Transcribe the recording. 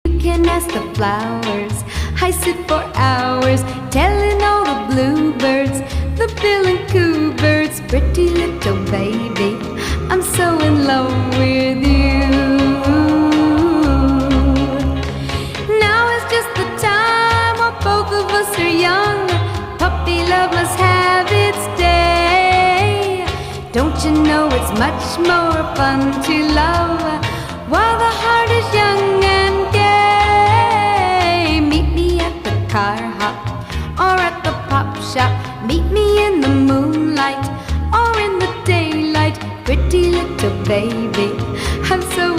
You can ask the flowers. I sit for hours telling all the bluebirds, the bill and coo birds, pretty little baby, I'm so in love with you. Now is just the time while both of us are young. Puppy love must have its day. Don't you know it's much more fun to love while the heart is young and gay? Meet me at the car hop or at the pop shop. Meet me in the moonlight or in the daylight. Pretty little baby, I'm so